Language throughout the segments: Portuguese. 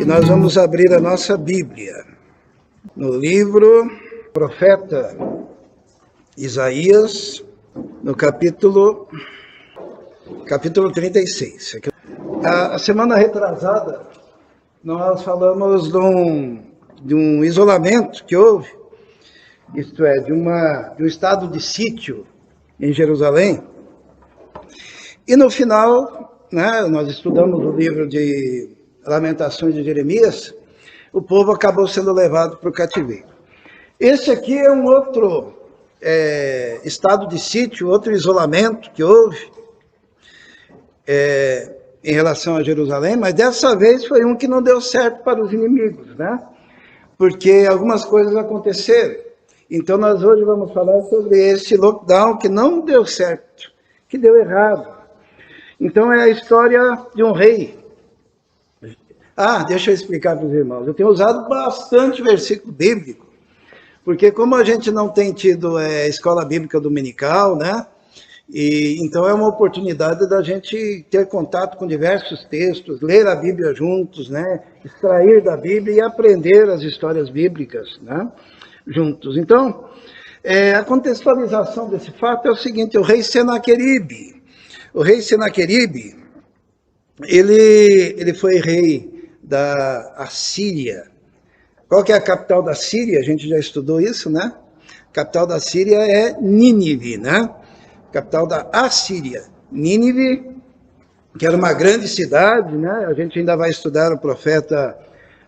nós vamos abrir a nossa Bíblia no livro Profeta Isaías, no capítulo 36. A semana retrasada, nós falamos de um isolamento que houve, isto é, de um estado de sítio em Jerusalém. E no final, nós estudamos o livro de Lamentações de Jeremias, o povo acabou sendo levado para o cativeiro. Esse aqui é um outro estado de sítio, outro isolamento que houve em relação a Jerusalém, mas dessa vez foi um que não deu certo para os inimigos, porque algumas coisas aconteceram. Então nós hoje vamos falar sobre esse lockdown que não deu certo, que deu errado. Então é a história de um rei. Deixa eu explicar para os irmãos. Eu tenho usado bastante versículo bíblico, porque como a gente não tem tido escola bíblica dominical, e então é uma oportunidade da gente ter contato com diversos textos, ler a Bíblia juntos, extrair da Bíblia e aprender as histórias bíblicas, juntos. Então, a contextualização desse fato é o seguinte: o rei Senaqueribe. O rei Senaqueribe, ele foi rei da Assíria. Qual que é a capital da Síria? A gente já estudou isso, A capital da Síria é Nínive, Capital da Assíria. Nínive, que era uma grande cidade, A gente ainda vai estudar o profeta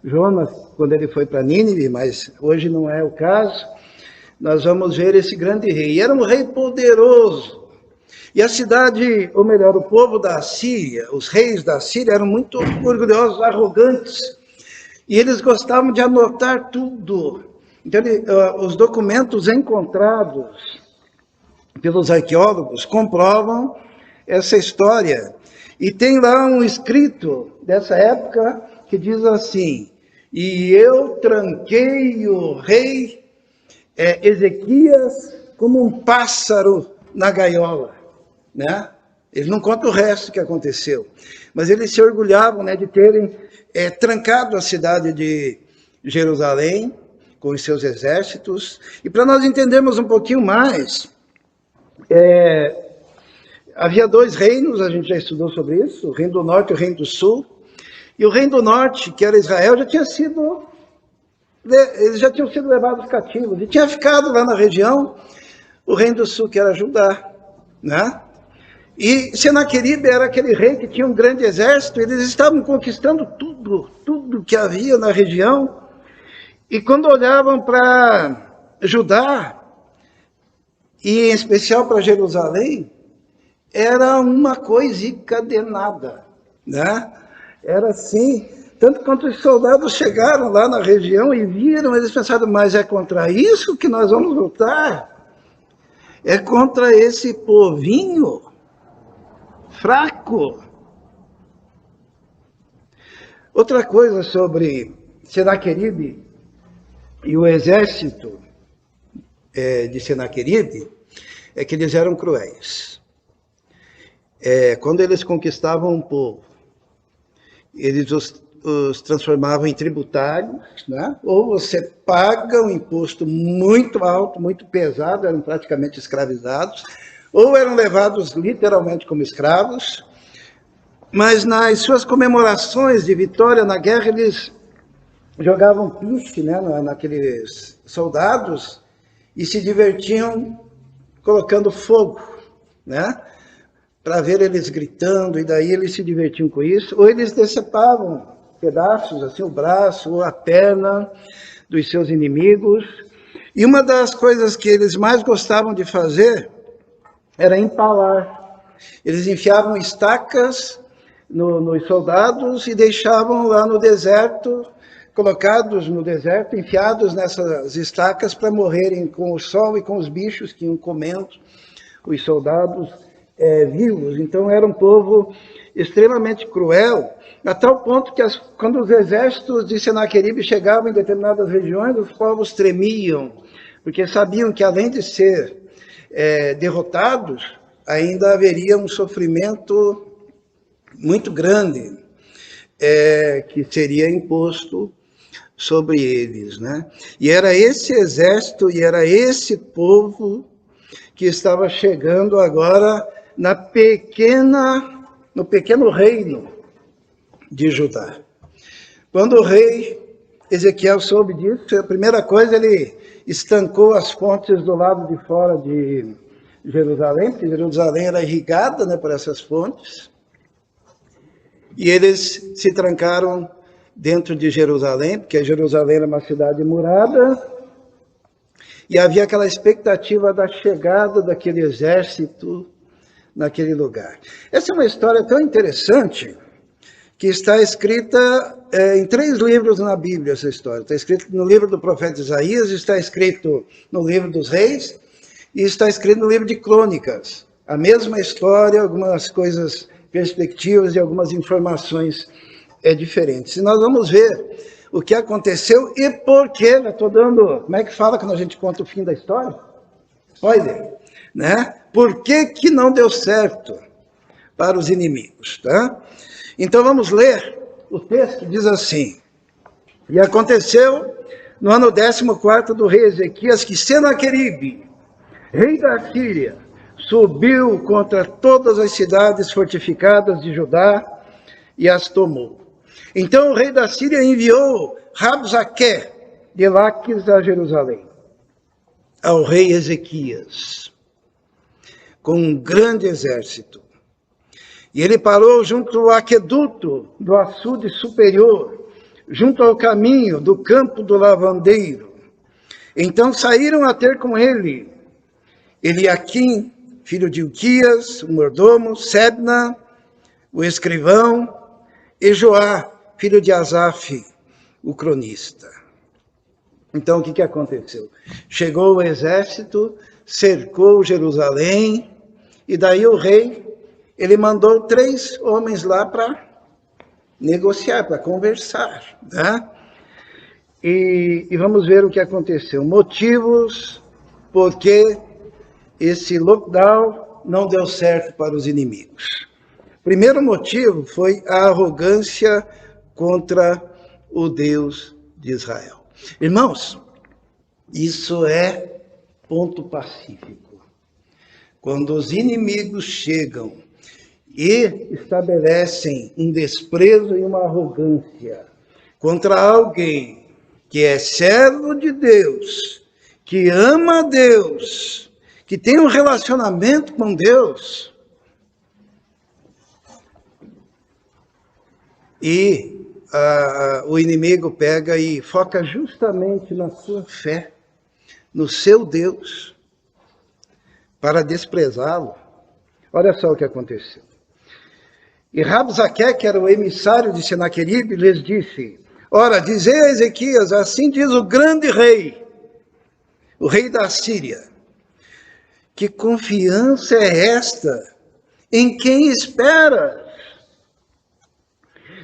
Jonas quando ele foi para Nínive, mas hoje não é o caso. Nós vamos ver esse grande rei. E era um rei poderoso. E a cidade, ou melhor, o povo da Assíria, os reis da Síria eram muito orgulhosos, arrogantes. E eles gostavam de anotar tudo. Então, os documentos encontrados pelos arqueólogos comprovam essa história. E tem lá um escrito dessa época que diz assim: e eu tranquei o rei Ezequias como um pássaro na gaiola. Ele não conta o resto que aconteceu, mas eles se orgulhavam de terem trancado a cidade de Jerusalém com os seus exércitos. E para nós entendermos um pouquinho mais, havia dois reinos, a gente já estudou sobre isso, o reino do norte e o reino do sul. E o reino do norte, que era Israel, eles já tinham sido levados cativos, e tinha ficado lá na região o reino do sul, que era Judá, E Senaqueribe era aquele rei que tinha um grande exército. Eles estavam conquistando tudo que havia na região. E quando olhavam para Judá, e em especial para Jerusalém, era uma coisica de nada, Era assim, tanto quanto os soldados chegaram lá na região e viram, eles pensaram: mas é contra isso que nós vamos lutar? É contra esse povinho fraco. Outra coisa sobre Senaqueribe e o exército de Senaqueribe é que eles eram cruéis. Quando eles conquistavam um povo, eles os transformavam em tributários, Ou você paga um imposto muito alto, muito pesado, eram praticamente escravizados, ou eram levados literalmente como escravos. Mas nas suas comemorações de vitória na guerra, eles jogavam piche, naqueles soldados, e se divertiam colocando fogo, para ver eles gritando, e daí eles se divertiam com isso. Ou eles decepavam pedaços, assim, o braço ou a perna dos seus inimigos. E uma das coisas que eles mais gostavam de fazer era empalar. Eles enfiavam estacas nos soldados e deixavam lá no deserto, colocados no deserto, enfiados nessas estacas para morrerem com o sol e com os bichos que iam comendo os soldados vivos. Então era um povo extremamente cruel, a tal ponto que quando os exércitos de Senaqueribe chegavam em determinadas regiões, os povos tremiam, porque sabiam que além de ser derrotados, ainda haveria um sofrimento muito grande. que seria imposto sobre eles, né? E era esse exército e era esse povo que estava chegando agora no pequeno reino de Judá. Quando o rei Ezequiel soube disso, a primeira coisa, ele estancou as fontes do lado de fora de Jerusalém, porque Jerusalém era irrigada, né, por essas fontes, e eles se trancaram dentro de Jerusalém, porque Jerusalém era uma cidade murada, e havia aquela expectativa da chegada daquele exército naquele lugar. Essa é uma história tão interessante que está escrita em 3 livros na Bíblia, essa história. Está escrito no livro do profeta Isaías, está escrito no livro dos reis, e está escrito no livro de Crônicas. A mesma história, algumas coisas, perspectivas e algumas informações diferentes. E nós vamos ver o que aconteceu e por quê. Eu estou dando, como é que fala quando a gente conta o fim da história? Spoiler, né? Por que não deu certo para os inimigos, tá? Então vamos ler, o texto diz assim: e aconteceu no ano 14º do rei Ezequias, que Senaqueribe, rei da Síria, subiu contra todas as cidades fortificadas de Judá e as tomou. Então o rei da Síria enviou Rabsaque de Laques a Jerusalém, ao rei Ezequias, com um grande exército. E ele parou junto ao aqueduto do açude superior, junto ao caminho do campo do lavandeiro. Então saíram a ter com ele Eliaquim, filho de Ilquias, o mordomo, Sebna, o escrivão, e Joá, filho de Asaf, o cronista. Então o que aconteceu? Chegou o exército, cercou Jerusalém, e daí o rei, ele mandou 3 homens lá para negociar, para conversar, né? E vamos ver o que aconteceu. Motivos porque esse lockdown não deu certo para os inimigos. Primeiro motivo foi a arrogância contra o Deus de Israel. Irmãos, isso é ponto pacífico. Quando os inimigos chegam e estabelecem um desprezo e uma arrogância contra alguém que é servo de Deus, que ama a Deus, que tem um relacionamento com Deus, e o inimigo pega e foca justamente na sua fé, no seu Deus, para desprezá-lo. Olha só o que aconteceu. E Rabsaque, que era o emissário de Senaqueribe, lhes disse: ora, dizei a Ezequias, assim diz o grande rei, o rei da Síria, que confiança é esta em quem espera?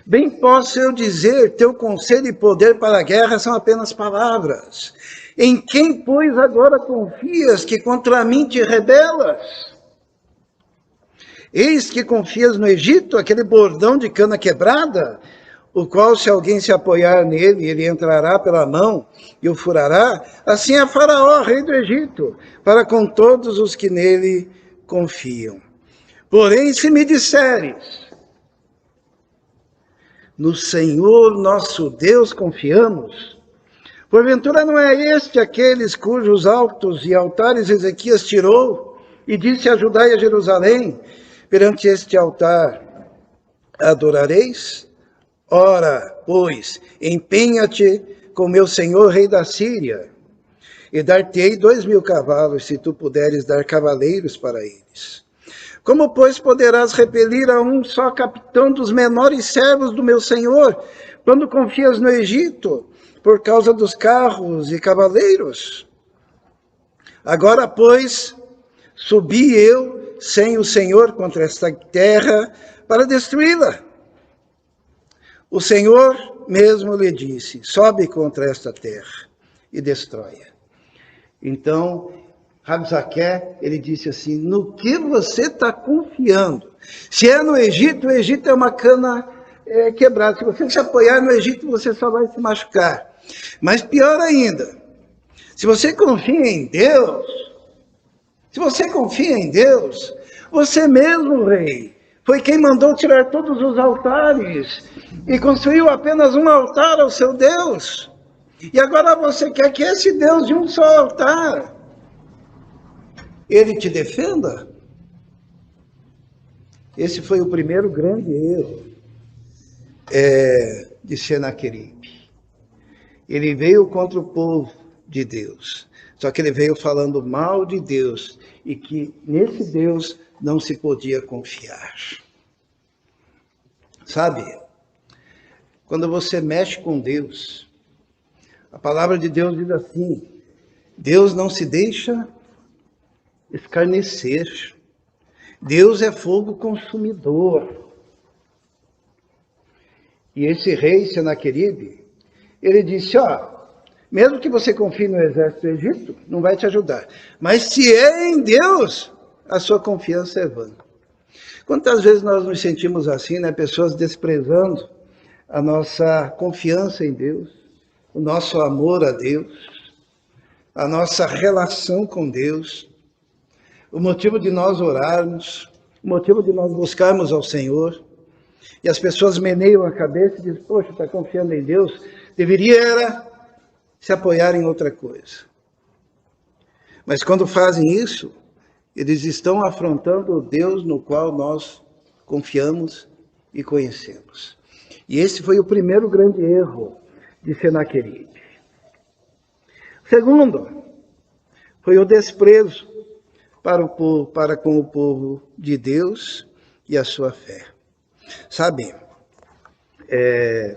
Bem posso eu dizer, teu conselho e poder para a guerra são apenas palavras. Em quem, pois, agora confias que contra mim te rebelas? Eis que confias no Egito, aquele bordão de cana quebrada, o qual, se alguém se apoiar nele, ele entrará pela mão e o furará. Assim é Faraó, rei do Egito, para com todos os que nele confiam. Porém, se me disseres, no Senhor nosso Deus confiamos, porventura não é este aqueles cujos altos e altares Ezequias tirou e disse a Judá e a Jerusalém: perante este altar adorareis? Ora, pois, empenha-te com meu senhor rei da Síria, e dar-te-ei 2.000 cavalos, se tu puderes dar cavaleiros para eles. Como, pois, poderás repelir a um só capitão dos menores servos do meu senhor, quando confias no Egito, por causa dos carros e cavaleiros? Agora, pois, subi eu, sem o Senhor, contra esta terra, para destruí-la. O Senhor mesmo lhe disse: sobe contra esta terra e destrói-a. Então, Rabsaque, ele disse assim: no que você está confiando? Se é no Egito, o Egito é uma cana quebrado. Se você se apoiar no Egito, você só vai se machucar. Mas pior ainda, se você confia em Deus, você mesmo, rei, foi quem mandou tirar todos os altares e construiu apenas um altar ao seu Deus. E agora você quer que esse Deus de um só altar, ele te defenda? Esse foi o primeiro grande erro de Senaqueribe. Ele veio contra o povo de Deus, só que ele veio falando mal de Deus e que nesse Deus não se podia confiar. Sabe, quando você mexe com Deus, a palavra de Deus diz assim: Deus não se deixa escarnecer. Deus é fogo consumidor. E esse rei Senaqueribe, ele disse, mesmo que você confie no exército do Egito, não vai te ajudar. Mas se é em Deus, a sua confiança é vã. Quantas vezes nós nos sentimos assim, né? Pessoas desprezando a nossa confiança em Deus, o nosso amor a Deus, a nossa relação com Deus, o motivo de nós orarmos, o motivo de nós buscarmos ao Senhor. E as pessoas meneiam a cabeça e dizem, poxa, está confiando em Deus, deveria era se apoiar em outra coisa. Mas quando fazem isso, eles estão afrontando o Deus no qual nós confiamos e conhecemos. E esse foi o primeiro grande erro de Senaqueribe. Segundo, foi o desprezo para com o povo de Deus e a sua fé. Sabe,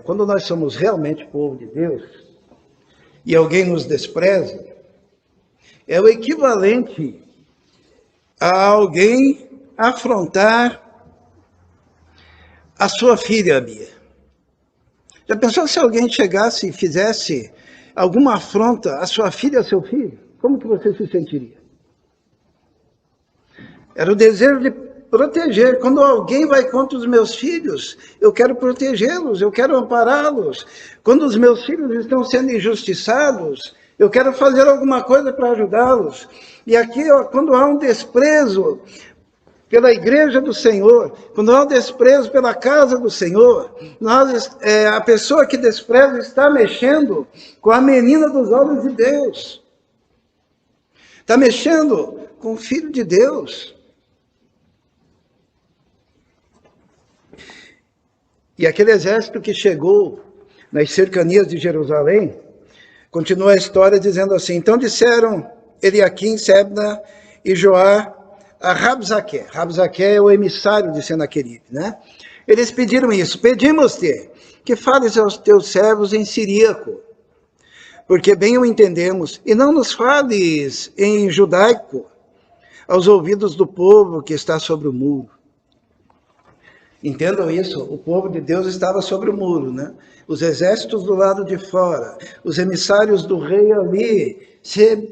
quando nós somos realmente povo de Deus e alguém nos despreza, é o equivalente a alguém afrontar a sua filha, Bia. Já pensou se alguém chegasse e fizesse alguma afronta à sua filha e ao seu filho? Como que você se sentiria? Era o desejo de proteger. Quando alguém vai contra os meus filhos, eu quero protegê-los, eu quero ampará-los. Quando os meus filhos estão sendo injustiçados, eu quero fazer alguma coisa para ajudá-los. E aqui, quando há um desprezo pela igreja do Senhor, quando há um desprezo pela casa do Senhor, a pessoa que despreza está mexendo com a menina dos olhos de Deus. Está mexendo com o Filho de Deus. E aquele exército que chegou nas cercanias de Jerusalém, continua a história dizendo assim, então disseram Eliaquim, Sebna e Joá a Rabzaqué. Rabzaqué é o emissário de Senaqueribe, né? Eles pediram isso, pedimos-te que fales aos teus servos em siríaco, porque bem o entendemos, e não nos fales em judaico, aos ouvidos do povo que está sobre o muro. Entendam isso, o povo de Deus estava sobre o muro, né? Os exércitos do lado de fora, os emissários do rei ali,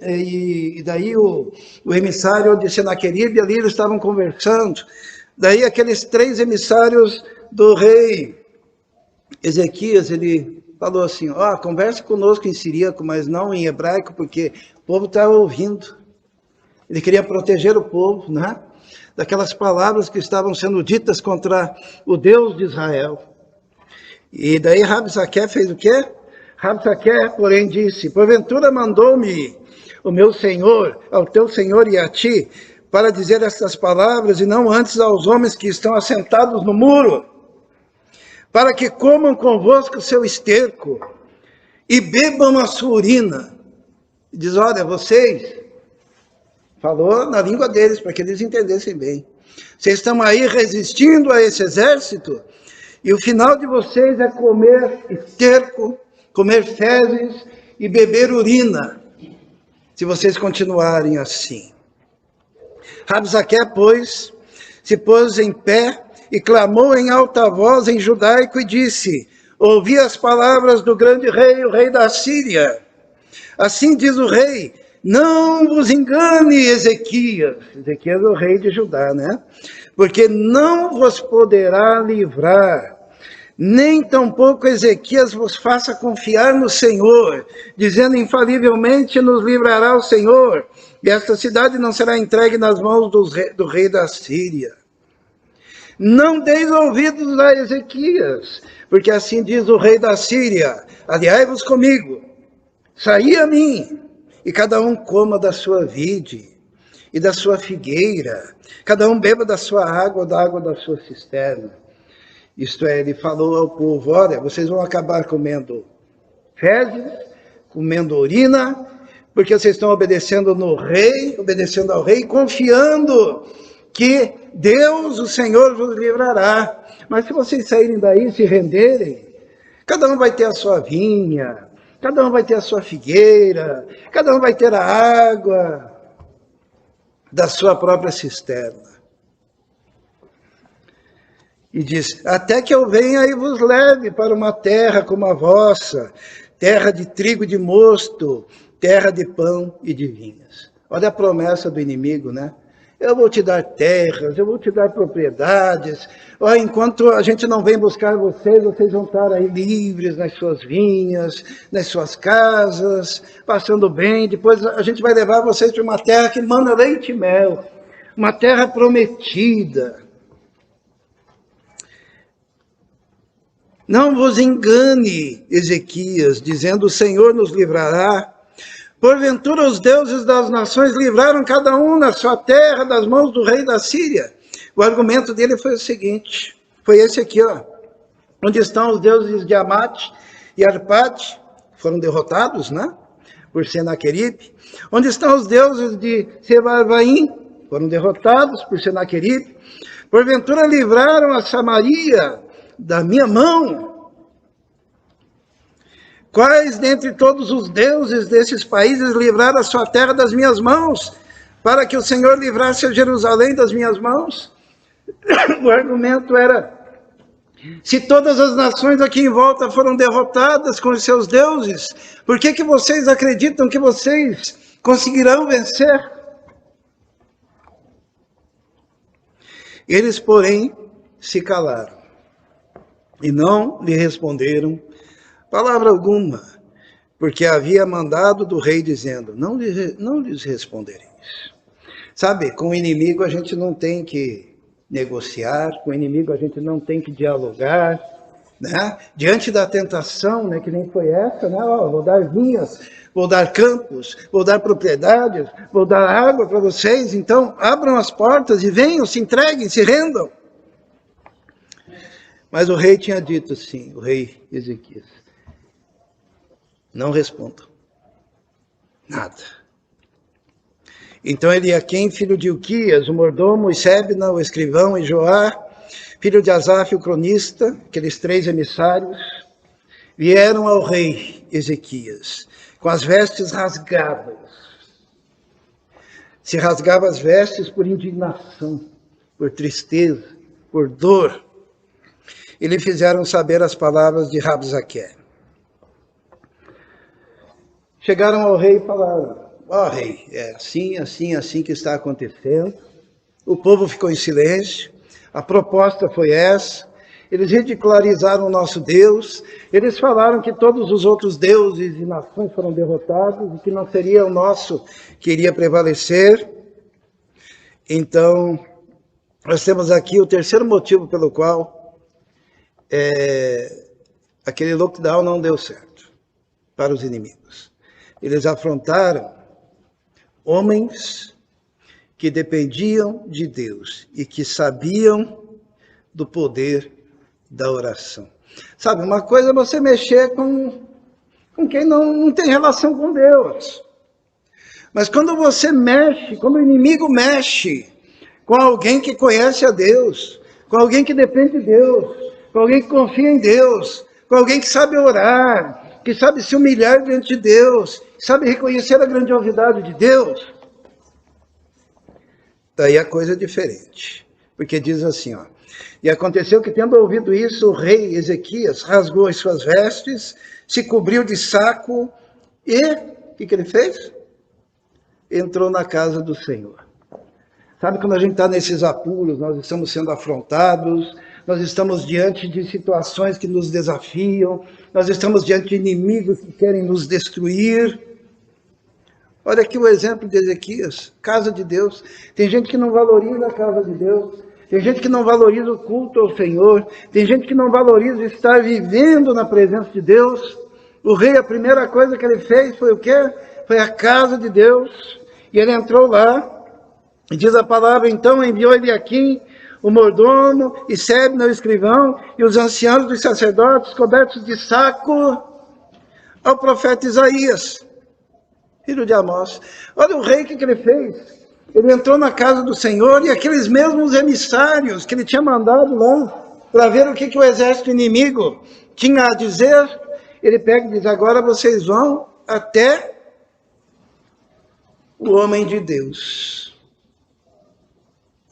e daí o emissário de Senaqueribe ali, eles estavam conversando. Daí aqueles 3 emissários do rei Ezequias, ele falou assim, converse conosco em siríaco, mas não em hebraico, porque o povo está ouvindo. Ele queria proteger o povo, né? Daquelas palavras que estavam sendo ditas contra o Deus de Israel. E daí Rabzaqué fez o quê? Rabzaqué, porém, disse, porventura mandou-me o meu Senhor, ao teu Senhor e a ti, para dizer estas palavras, e não antes aos homens que estão assentados no muro, para que comam convosco o seu esterco, e bebam a sua urina. E diz, olha, vocês... Falou na língua deles, para que eles entendessem bem. Vocês estão aí resistindo a esse exército, e o final de vocês é comer esterco, comer fezes e beber urina, se vocês continuarem assim. Rabzaqué, pois, se pôs em pé e clamou em alta voz em judaico e disse, ouvi as palavras do grande rei, o rei da Síria. Assim diz o rei, não vos engane, Ezequias. Ezequias é o rei de Judá, né? Porque não vos poderá livrar, Nem tampouco Ezequias vos faça confiar no Senhor, dizendo infalivelmente nos livrará o Senhor, e esta cidade não será entregue nas mãos do rei da Síria. Não deis ouvidos a Ezequias, porque assim diz o rei da Síria: aliai-vos comigo, saí a mim, e cada um coma da sua vide e da sua figueira, cada um beba da sua água, da água da sua cisterna. Isto é, ele falou ao povo: olha, vocês vão acabar comendo fezes, comendo urina, porque vocês estão obedecendo ao rei, confiando que Deus, o Senhor, vos livrará. Mas se vocês saírem daí, se renderem, cada um vai ter a sua vinha, cada um vai ter a sua figueira, cada um vai ter a água da sua própria cisterna. E diz: até que eu venha e vos leve para uma terra como a vossa, terra de trigo e de mosto, terra de pão e de vinhas. Olha a promessa do inimigo, né? Eu vou te dar terras, eu vou te dar propriedades. Enquanto a gente não vem buscar vocês, vocês vão estar aí livres nas suas vinhas, nas suas casas, passando bem. Depois a gente vai levar vocês para uma terra que manda leite e mel, uma terra prometida. Não vos engane, Ezequias, dizendo: o Senhor nos livrará. Porventura os deuses das nações livraram cada um na sua terra das mãos do rei da Síria. O argumento dele foi o seguinte, foi esse aqui, ó. Onde estão os deuses de Amate e Arpade? Foram derrotados, né? Por Senaqueribe. Onde estão os deuses de Sevarvaim? Foram derrotados por Senaqueribe. Porventura livraram a Samaria da minha mão? Quais dentre todos os deuses desses países livraram a sua terra das minhas mãos, para que o Senhor livrasse a Jerusalém das minhas mãos? O argumento era: se todas as nações aqui em volta foram derrotadas com os seus deuses, por que vocês acreditam que vocês conseguirão vencer? Eles, porém, se calaram e não lhe responderam palavra alguma, porque havia mandado do rei dizendo: não lhes respondereis. Sabe, com o inimigo a gente não tem que negociar, com o inimigo a gente não tem que dialogar, né? Diante da tentação, né, que nem foi essa, né? Vou dar vinhas, vou dar campos, vou dar propriedades, vou dar água para vocês, então abram as portas e venham, se entreguem, se rendam. Mas o rei tinha dito assim, o rei Ezequias: não respondam nada. Então Eliaquim, filho de Ilquias, o mordomo, e Sebna, o escrivão, e Joá, filho de Asaf, o cronista, aqueles 3 emissários, vieram ao rei Ezequias com as vestes rasgadas. Se rasgava as vestes por indignação, por tristeza, por dor. E lhe fizeram saber as palavras de Rabzaque. Chegaram ao rei e falaram: rei, é assim que está acontecendo. O povo ficou em silêncio, a proposta foi essa. Eles ridicularizaram o nosso Deus, eles falaram que todos os outros deuses e nações foram derrotados e que não seria o nosso que iria prevalecer. Então, nós temos aqui o terceiro motivo pelo qual aquele lockdown não deu certo para os inimigos. Eles afrontaram homens que dependiam de Deus e que sabiam do poder da oração. Sabe, uma coisa é você mexer com quem não tem relação com Deus. Mas quando você mexe, quando o inimigo mexe com alguém que conhece a Deus, com alguém que depende de Deus, com alguém que confia em Deus, com alguém que sabe orar, que sabe se humilhar diante de Deus, sabe reconhecer a grandiosidade de Deus, daí a coisa é diferente. Porque diz assim, ó: e aconteceu que, tendo ouvido isso, o rei Ezequias rasgou as suas vestes, se cobriu de saco e, o que ele fez? Entrou na casa do Senhor. Sabe, quando a gente está nesses apuros, nós estamos sendo afrontados, nós estamos diante de situações que nos desafiam, nós estamos diante de inimigos que querem nos destruir. Olha aqui o exemplo de Ezequias, casa de Deus. Tem gente que não valoriza a casa de Deus, tem gente que não valoriza o culto ao Senhor, tem gente que não valoriza estar vivendo na presença de Deus. O rei, a primeira coisa que ele fez foi o quê? Foi a casa de Deus. E ele entrou lá, e diz a palavra, então enviou Eliaquim, o mordomo, e Sebna, o escrivão, e os anciãos dos sacerdotes, cobertos de saco, ao profeta Isaías, filho de Amós. Olha o rei, o que ele fez? Ele entrou na casa do Senhor, e aqueles mesmos emissários que ele tinha mandado lá, para ver o que o exército inimigo tinha a dizer, ele pega e diz, agora vocês vão até o homem de Deus,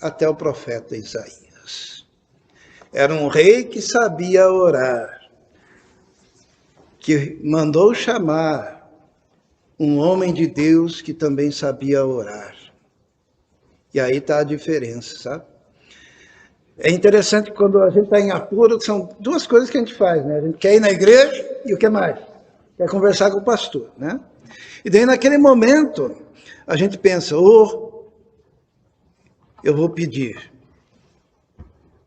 até o profeta Isaías. Era um rei que sabia orar, que mandou chamar um homem de Deus que também sabia orar. E aí está a diferença, sabe? É interessante que quando a gente está em apuro, são duas coisas que a gente faz, né? A gente quer ir na igreja e o que mais? Quer conversar com o pastor, né? E daí naquele momento, a gente pensa, eu vou pedir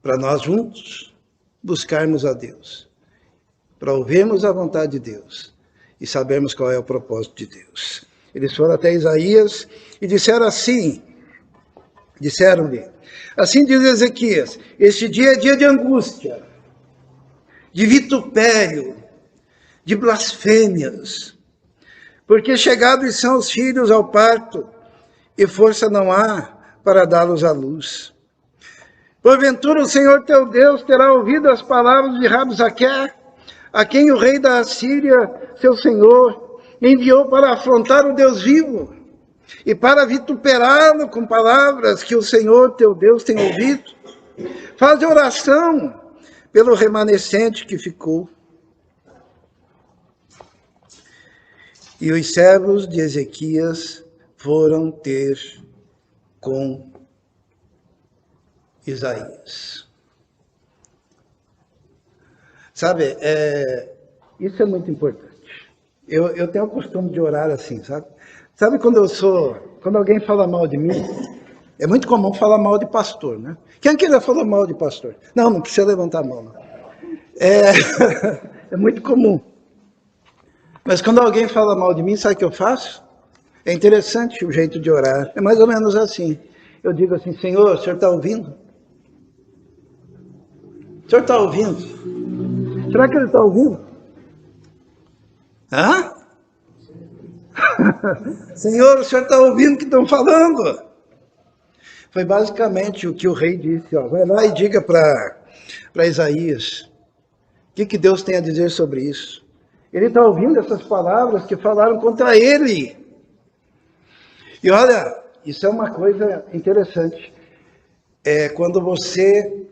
para nós juntos buscarmos a Deus, para ouvirmos a vontade de Deus e sabermos qual é o propósito de Deus. Eles foram até Isaías e disseram-lhe, assim diz Ezequias, este dia é dia de angústia, de vitupério, de blasfêmias, porque chegados são os filhos ao parto, e força não há para dá-los à luz. Porventura o Senhor teu Deus terá ouvido as palavras de Rabsaqué, a quem o rei da Assíria, seu senhor, enviou para afrontar o Deus vivo, e para vituperá-lo com palavras que o Senhor teu Deus tem ouvido. Faz oração pelo remanescente que ficou. E os servos de Ezequias foram ter com Isaías. Sabe, isso é muito importante. Eu tenho o costume de orar assim, sabe? Sabe quando alguém fala mal de mim, é muito comum falar mal de pastor, né? Quem aqui já falou mal de pastor? Não precisa levantar a mão, não. É muito comum. Mas quando alguém fala mal de mim, sabe o que eu faço? É interessante o jeito de orar. É mais ou menos assim. Eu digo assim, Senhor, o Senhor está ouvindo? O Senhor está ouvindo? Será que Ele está ouvindo? Hã? Senhor, o Senhor está ouvindo o que estão falando? Foi basicamente o que o rei disse. Ó, vai lá e diga para Isaías. O que Deus tem a dizer sobre isso? Ele está ouvindo essas palavras que falaram contra ele. E olha, isso é uma coisa interessante. É quando você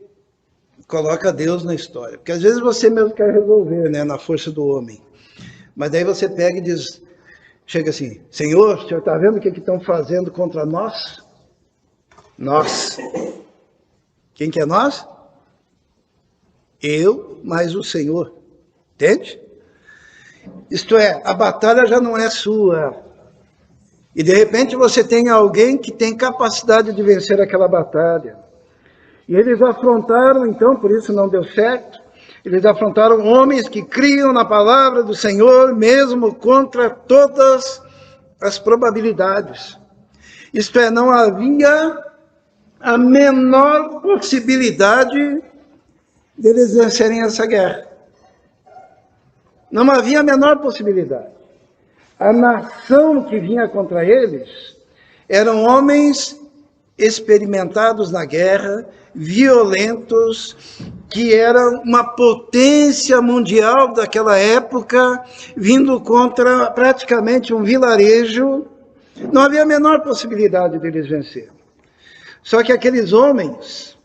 coloca Deus na história. Porque às vezes você mesmo quer resolver, né, na força do homem. Mas daí você pega e diz, chega assim, Senhor, o Senhor está vendo o que estão fazendo contra nós? Nós. Quem que é nós? Eu mais o Senhor. Entende? Isto é, a batalha já não é sua. E de repente você tem alguém que tem capacidade de vencer aquela batalha. E eles afrontaram, então, por isso não deu certo, eles afrontaram homens que criam na palavra do Senhor, mesmo contra todas as probabilidades. Isto é, não havia a menor possibilidade deles vencerem essa guerra. Não havia a menor possibilidade. A nação que vinha contra eles eram homens experimentados na guerra, violentos, que eram uma potência mundial daquela época, vindo contra praticamente um vilarejo. Não havia a menor possibilidade deles vencer. Só que aqueles homens,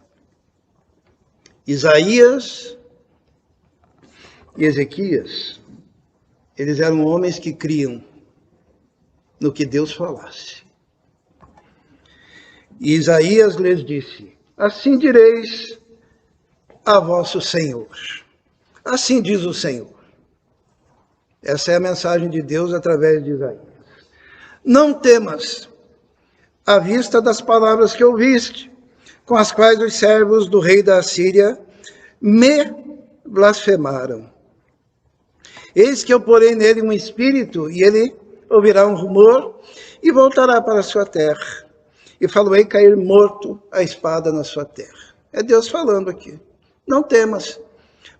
Isaías e Ezequias, eles eram homens que criam no que Deus falasse. E Isaías lhes disse, assim direis a vosso Senhor. Assim diz o Senhor. Essa é a mensagem de Deus através de Isaías. Não temas, à vista das palavras que ouviste, com as quais os servos do rei da Assíria me blasfemaram. Eis que eu porei nele um espírito, e ele ouvirá um rumor, e voltará para a sua terra. E falo-ei cair morto a espada na sua terra. É Deus falando aqui. Não temas.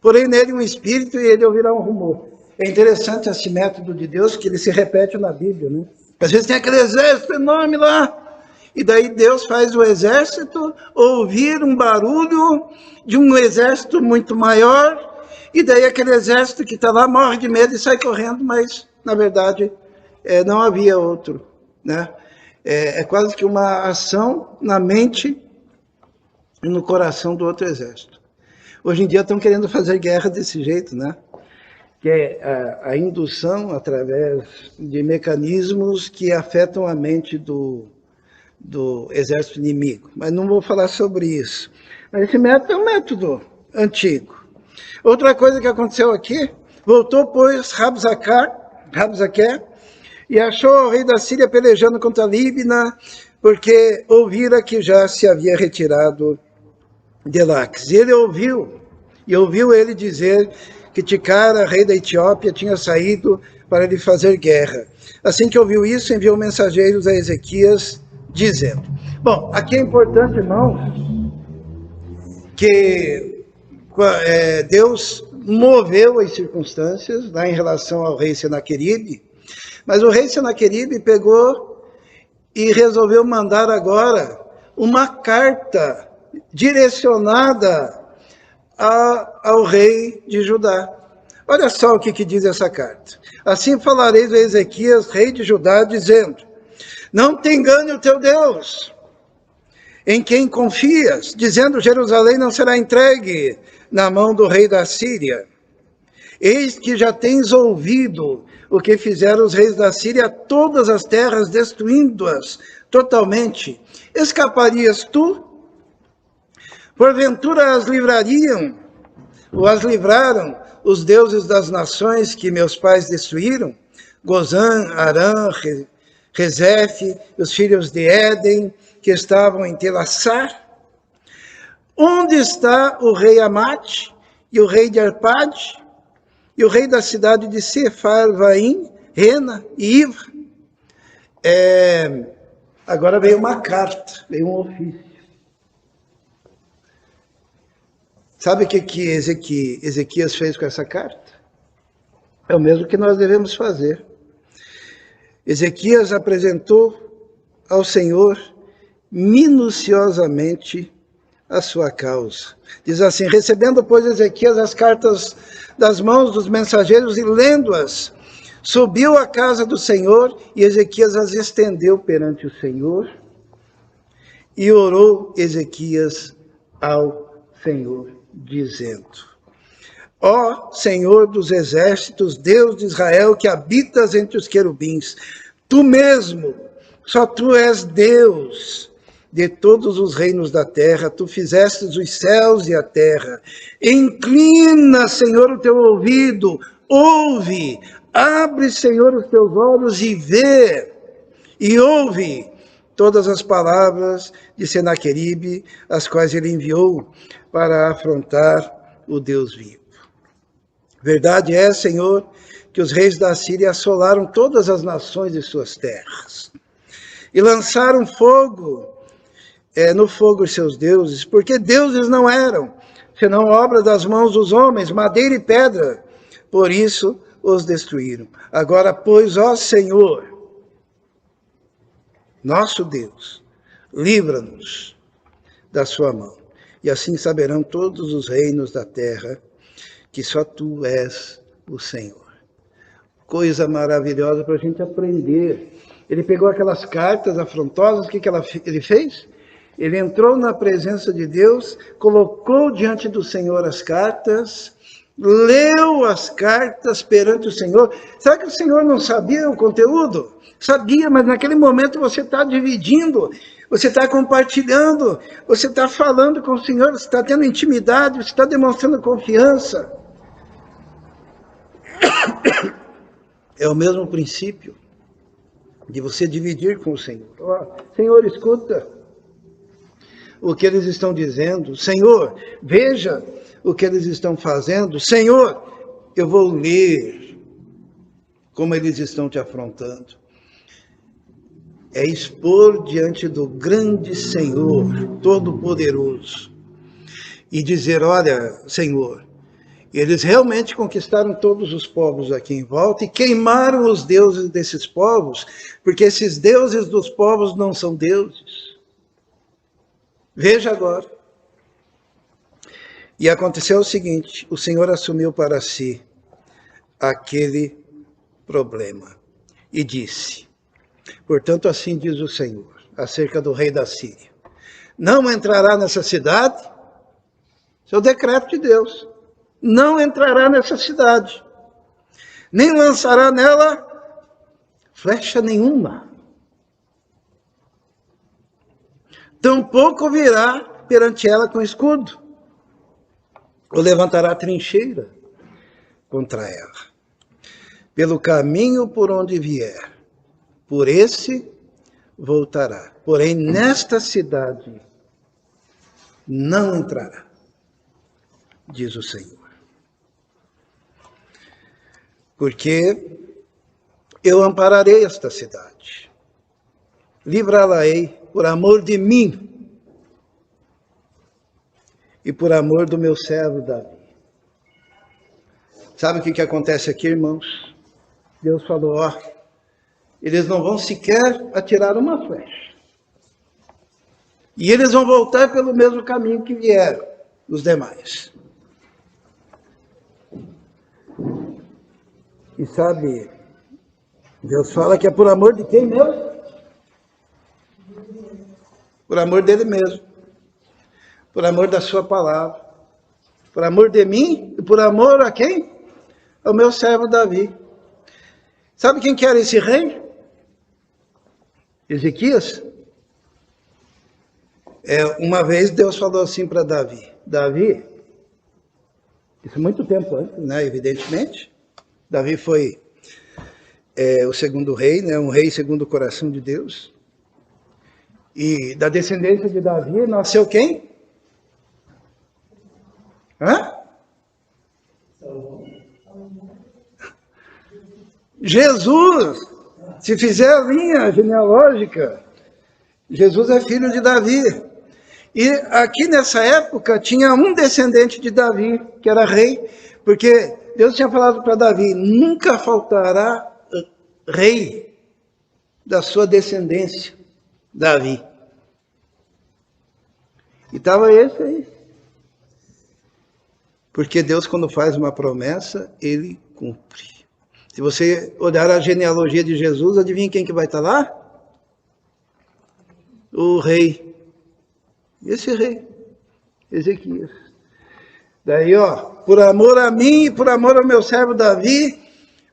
Porém nele um espírito, e ele ouvirá um rumor. É interessante esse método de Deus, que ele se repete na Bíblia, né? Às vezes tem aquele exército enorme lá, e daí Deus faz o exército ouvir um barulho de um exército muito maior, e daí aquele exército que está lá morre de medo e sai correndo, mas na verdade não havia outro, né? É quase que uma ação na mente e no coração do outro exército. Hoje em dia estão querendo fazer guerra desse jeito, né? Que é a indução através de mecanismos que afetam a mente do exército inimigo. Mas não vou falar sobre isso. Mas esse método é um método antigo. Outra coisa que aconteceu aqui, voltou, pois, Rabzaqué, e achou o rei da Síria pelejando contra Líbina, porque ouvira que já se havia retirado de Laques. E ele ouviu ele dizer que Ticara, rei da Etiópia, tinha saído para lhe fazer guerra. Assim que ouviu isso, enviou mensageiros a Ezequias, dizendo... Bom, aqui é importante, irmãos, que Deus moveu as circunstâncias lá em relação ao rei Senaqueribe, mas o rei Senaqueribe pegou e resolveu mandar agora uma carta direcionada ao rei de Judá. Olha só o que diz essa carta. Assim falareis a Ezequias, rei de Judá, dizendo: não te engane o teu Deus, em quem confias, dizendo: Jerusalém não será entregue na mão do rei da Síria. Eis que já tens ouvido o que fizeram os reis da Síria a todas as terras, destruindo-as totalmente. Escaparias tu? Porventura as livrariam, ou as livraram os deuses das nações que meus pais destruíram? Gozã, Arã, Rezefe, os filhos de Éden, que estavam em Telassar? Onde está o rei Amate, e o rei de Arpade, e o rei da cidade de Sefarvaim, Rena e Iva? Agora veio uma carta, veio um ofício. Sabe o que Ezequias fez com essa carta? É o mesmo que nós devemos fazer. Ezequias apresentou ao Senhor minuciosamente a sua causa. Diz assim: recebendo, pois, Ezequias as cartas das mãos dos mensageiros e lendo-as, subiu à casa do Senhor, e Ezequias as estendeu perante o Senhor, e orou Ezequias ao Senhor, dizendo: ó Senhor dos exércitos, Deus de Israel, que habitas entre os querubins, tu mesmo, só tu és Deus de todos os reinos da terra, tu fizestes os céus e a terra. Inclina, Senhor, o teu ouvido, ouve, abre, Senhor, os teus olhos e vê, e ouve todas as palavras de Senaqueribe, as quais ele enviou para afrontar o Deus vivo. Verdade é, Senhor, que os reis da Síria assolaram todas as nações de suas terras e lançaram no fogo os seus deuses, porque deuses não eram, senão obra das mãos dos homens, madeira e pedra, por isso os destruíram. Agora, pois, ó Senhor, nosso Deus, livra-nos da sua mão, e assim saberão todos os reinos da terra que só tu és o Senhor. Coisa maravilhosa para a gente aprender. Ele pegou aquelas cartas afrontosas, o que ele fez? Ele entrou na presença de Deus, colocou diante do Senhor as cartas, leu as cartas perante o Senhor. Será que o Senhor não sabia o conteúdo? Sabia, mas naquele momento você está dividindo, você está compartilhando, você está falando com o Senhor, você está tendo intimidade, você está demonstrando confiança. É o mesmo princípio de você dividir com o Senhor. Senhor, escuta o que eles estão dizendo. Senhor, veja o que eles estão fazendo. Senhor, eu vou ler como eles estão te afrontando. É expor diante do grande Senhor, Todo-Poderoso, e dizer, olha, Senhor, eles realmente conquistaram todos os povos aqui em volta e queimaram os deuses desses povos, porque esses deuses dos povos não são deuses. Veja agora. E aconteceu o seguinte, o Senhor assumiu para si aquele problema e disse, portanto assim diz o Senhor, acerca do rei da Síria, não entrará nessa cidade, isso é o decreto de Deus, não entrará nessa cidade, nem lançará nela flecha nenhuma, tampouco virá perante ela com escudo, ou levantará trincheira contra ela. Pelo caminho por onde vier, por esse voltará. Porém, nesta cidade não entrará, diz o Senhor. Porque eu ampararei esta cidade, livrá-la-ei por amor de mim, e por amor do meu servo Davi. Sabe o que acontece aqui, irmãos? Deus falou, eles não vão sequer atirar uma flecha. E eles vão voltar pelo mesmo caminho que vieram, os demais. E sabe, Deus fala que é por amor de quem mesmo? Por amor dele mesmo. Por amor da sua palavra, por amor de mim e por amor a quem? Ao meu servo Davi. Sabe quem que era esse rei? Ezequias. Uma vez Deus falou assim para Davi, Davi, isso é muito tempo antes, né, evidentemente, Davi foi o segundo rei, né, um rei segundo o coração de Deus, e da descendência de Davi nasceu quem? Jesus, se fizer a linha genealógica, Jesus é filho de Davi. E aqui nessa época tinha um descendente de Davi, que era rei, porque Deus tinha falado para Davi, nunca faltará rei da sua descendência, Davi. E estava esse aí. Porque Deus, quando faz uma promessa, ele cumpre. Se você olhar a genealogia de Jesus, adivinha quem que vai estar lá? O rei. Esse rei, Ezequias. Daí, por amor a mim e por amor ao meu servo Davi,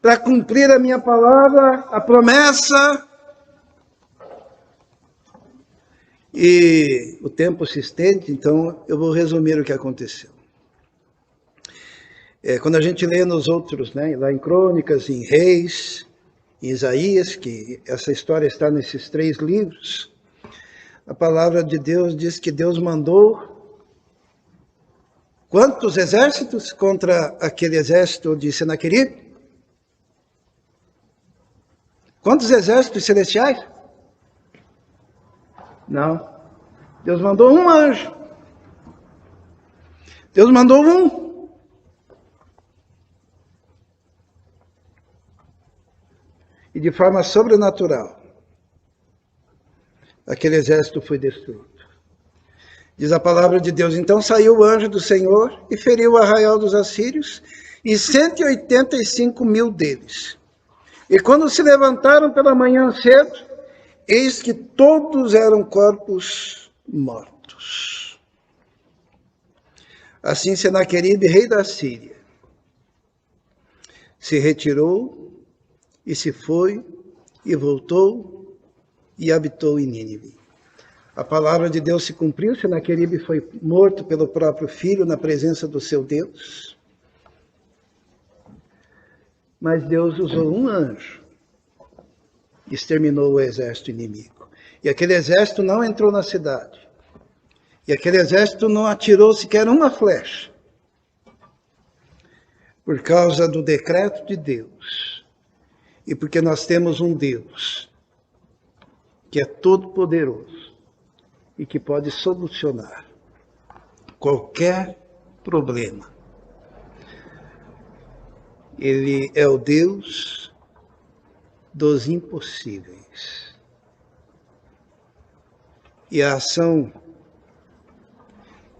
para cumprir a minha palavra, a promessa. E o tempo se estende, então eu vou resumir o que aconteceu. Quando a gente lê nos outros, né, lá em Crônicas, em Reis, em Isaías, que essa história está nesses 3 livros, a palavra de Deus diz que Deus mandou quantos exércitos contra aquele exército de Senaqueribe? Quantos exércitos celestiais? Não. Deus mandou um anjo. Deus mandou um. E de forma sobrenatural, aquele exército foi destruído. Diz a palavra de Deus, então saiu o anjo do Senhor e feriu o arraial dos assírios e 185 mil deles. E quando se levantaram pela manhã cedo, eis que todos eram corpos mortos. Assim Senaqueribe, rei da Síria, se retirou e se foi e voltou e habitou em Nínive. A palavra de Deus se cumpriu, Senaqueribe foi morto pelo próprio filho na presença do seu Deus. Mas Deus usou um anjo e exterminou o exército inimigo. E aquele exército não entrou na cidade. E aquele exército não atirou sequer uma flecha. Por causa do decreto de Deus. E porque nós temos um Deus que é todo poderoso e que pode solucionar qualquer problema. Ele é o Deus dos impossíveis. E a ação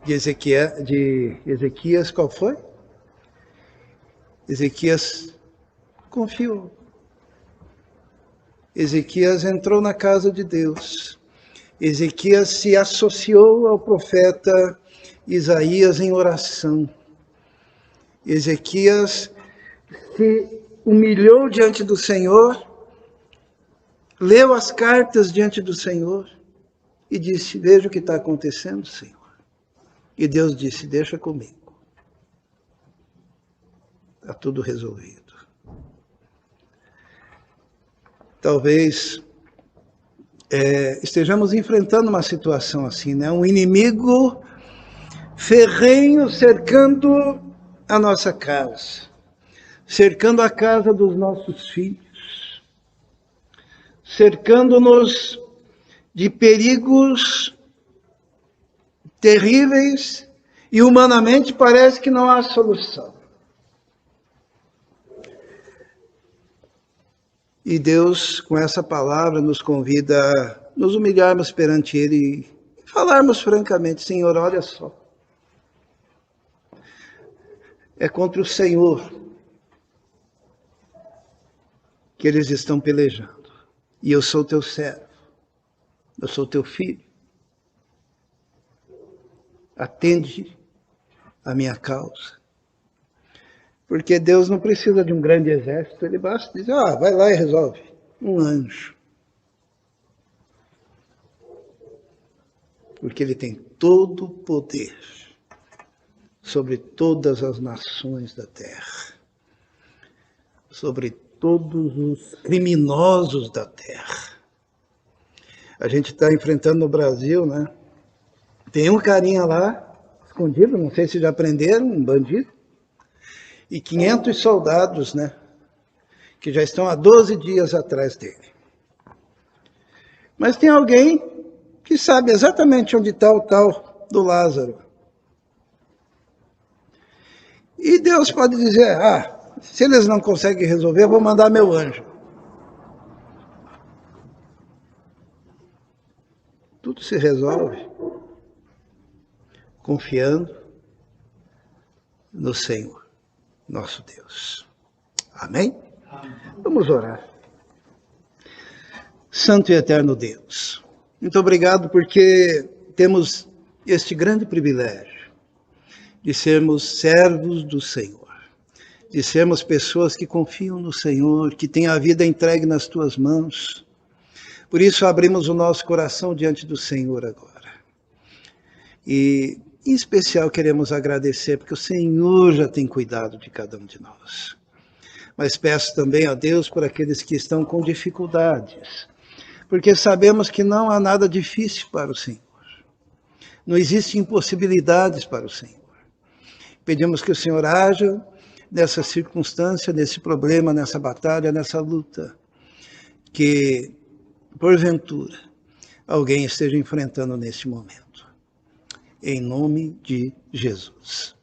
de Ezequias, qual foi? Ezequias confiou. Ezequias entrou na casa de Deus. Ezequias se associou ao profeta Isaías em oração. Ezequias se humilhou diante do Senhor, leu as cartas diante do Senhor e disse: veja o que está acontecendo, Senhor. E Deus disse: deixa comigo. Está tudo resolvido. Talvez estejamos enfrentando uma situação assim, né? Um inimigo ferrenho cercando a nossa casa, cercando a casa dos nossos filhos, cercando-nos de perigos terríveis e humanamente parece que não há solução. E Deus, com essa palavra, nos convida a nos humilharmos perante Ele e falarmos francamente: Senhor, olha só. É contra o Senhor que eles estão pelejando. E eu sou teu servo. Eu sou teu filho. Atende a minha causa. Porque Deus não precisa de um grande exército, ele basta dizer: vai lá e resolve. Um anjo. Porque ele tem todo o poder sobre todas as nações da terra, sobre todos os criminosos da terra. A gente está enfrentando no Brasil, né? Tem um carinha lá, escondido, não sei se já prenderam, um bandido, e 500 soldados, né? Que já estão há 12 dias atrás dele. Mas tem alguém que sabe exatamente onde está o tal do Lázaro. E Deus pode dizer: se eles não conseguem resolver, eu vou mandar meu anjo. Tudo se resolve confiando no Senhor, nosso Deus. Amém? Vamos orar. Santo e eterno Deus, muito obrigado porque temos este grande privilégio de sermos servos do Senhor, de sermos pessoas que confiam no Senhor, que têm a vida entregue nas tuas mãos. Por isso abrimos o nosso coração diante do Senhor agora. E em especial queremos agradecer porque o Senhor já tem cuidado de cada um de nós. Mas peço também a Deus por aqueles que estão com dificuldades, porque sabemos que não há nada difícil para o Senhor. Não existem impossibilidades para o Senhor. Pedimos que o Senhor haja nessa circunstância, nesse problema, nessa batalha, nessa luta, que, porventura, alguém esteja enfrentando neste momento. Em nome de Jesus.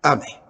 Amém.